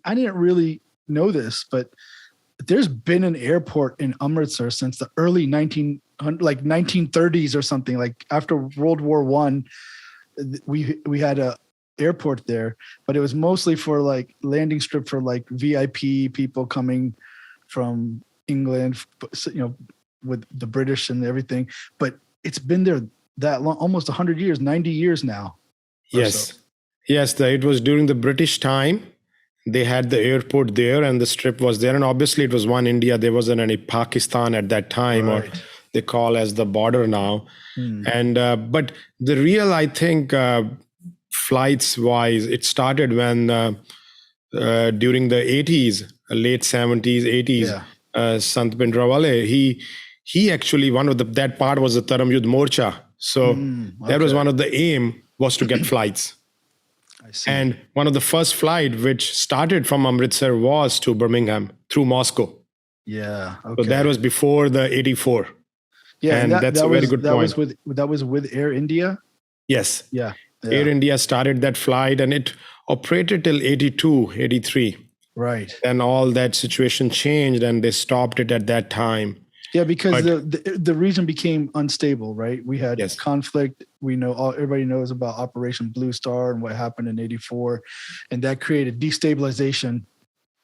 I didn't really know this, but there's been an airport in Amritsar since the early 1930s or something. Like after World War I, we had a airport there, but it was mostly for like landing strip for like VIP people coming from England, with the British and everything. But it's been there that long, almost 100 years, 90 years now. Yes. So. Yes, it was during the British time. They had the airport there and the strip was there. And obviously it was one India. There wasn't any Pakistan at that time, right, or they call as the border now. And but the real, I think, flights wise, it started when during the 80s, late 70s, 80s, Sant Bhindranwale, he actually, one of that part was the Dharam Yudh Morcha. So that was one of the aim was to get flights. I see. And one of the first flight which started from Amritsar was to Birmingham through Moscow. Yeah. Okay. So that was before the 84. Yeah, and that's a very good point. That was with Air India? Yes. Yeah. Air India started that flight and it operated till 82, 83. Right. And all that situation changed and they stopped it at that time. Yeah, because the region became unstable, right? We had conflict. We know everybody knows about Operation Blue Star and what happened in 84. And that created destabilization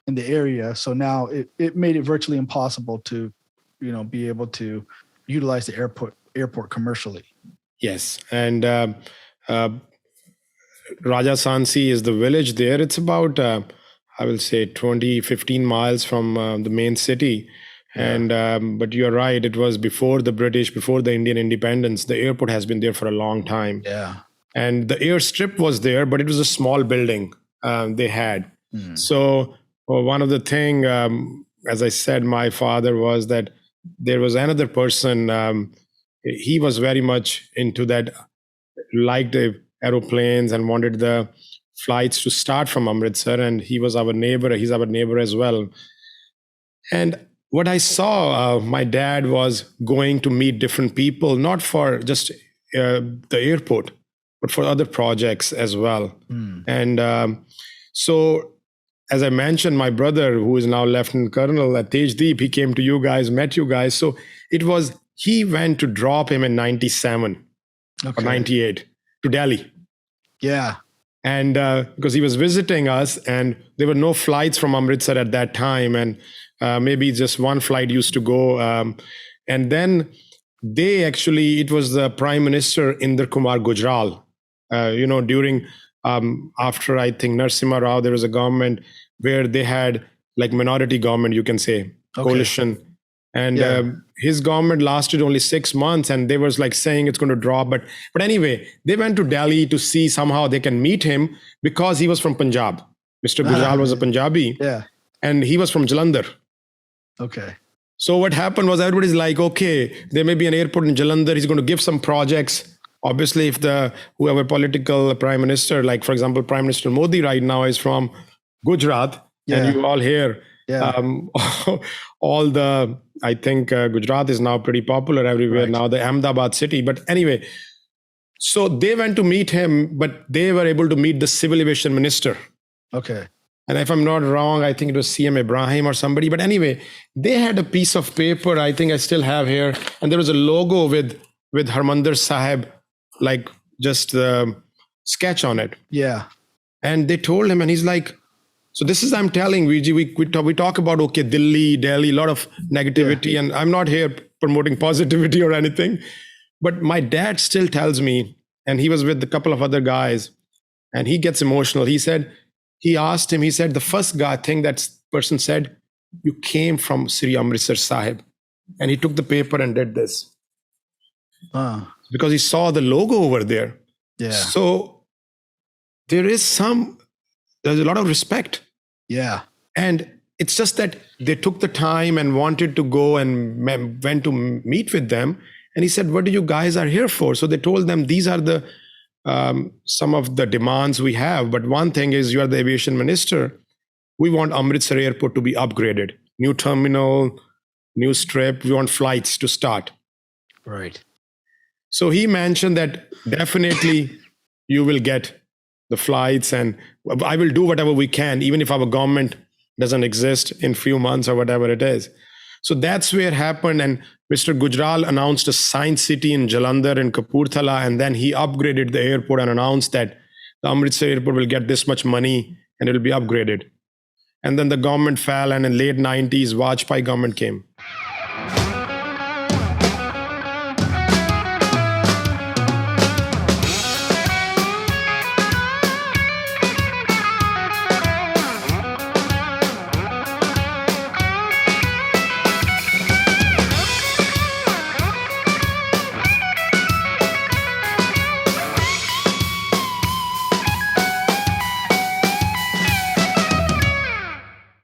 in the area. So now it made it virtually impossible to, be able to utilize the airport commercially. Yes. And Rajasansi is the village there. It's about, I will say 15 miles from the main city. And but you're right, it was before the British, before the Indian independence. The airport has been there for a long time. Yeah. And the airstrip was there, but it was a small building they had. So one of the thing, as I said, my father was that there was another person, he was very much into that, liked the aeroplanes and wanted the flights to start from Amritsar. And he was our neighbor, he's our neighbor as well. And what I saw, my dad was going to meet different people, not for just the airport, but for other projects as well. And so, as I mentioned, my brother, who is now Lieutenant Colonel at Tejdeep, he came to you guys, met you guys. So he went to drop him in 97 or 98 to Delhi. Yeah. And because he was visiting us and there were no flights from Amritsar at that time. And maybe just one flight used to go. And then it was the Prime Minister Inder Kumar Gujral, during, after I think Narasimha Rao, there was a government where they had like minority government, you can say, coalition. And his government lasted only 6 months and they was like saying it's going to drop. But anyway, they went to Delhi to see somehow they can meet him because he was from Punjab. Mr. Gujral was a Punjabi. Yeah. And he was from Jalandhar. Okay. So what happened was everybody's like, okay, there may be an airport in Jalandhar. He's going to give some projects. Obviously, if whoever political prime minister, like for example, Prime Minister Modi right now is from Gujarat, and you all hear all the, I think Gujarat is now pretty popular everywhere now, the Ahmedabad city. But anyway, so they went to meet him, but they were able to meet the civil aviation minister. Okay. And if I'm not wrong, I think it was CM Ibrahim or somebody. But anyway, they had a piece of paper, I think I still have here. And there was a logo with Harmandir Sahib, like just the sketch on it. Yeah. And they told him, and he's like, so this is, I'm telling we talk about, okay, Delhi, a lot of negativity. And I'm not here promoting positivity or anything. But my dad still tells me, and he was with a couple of other guys, and he gets emotional. He asked him, he said, the first thing that person said, you came from Sri Amritsar Sahib. And he took the paper and did this. Because he saw the logo over there. Yeah. So there's a lot of respect. Yeah. And it's just that they took the time and wanted to go and went to meet with them. And he said, what do you guys are here for? So they told them, these are the some of the demands we have. But one thing is, you are the aviation minister. We want Amritsar Airport to be upgraded. New terminal, new strip. We want flights to start. Right. So he mentioned that definitely you will get the flights, and I will do whatever we can, even if our government doesn't exist in few months or whatever it is. So that's where it happened. And Mr. Gujral announced a science city in Jalandhar and Kapurthala, and then he upgraded the airport and announced that the Amritsar airport will get this much money and it will be upgraded. And then the government fell, and in late 90s, Vajpayee government came.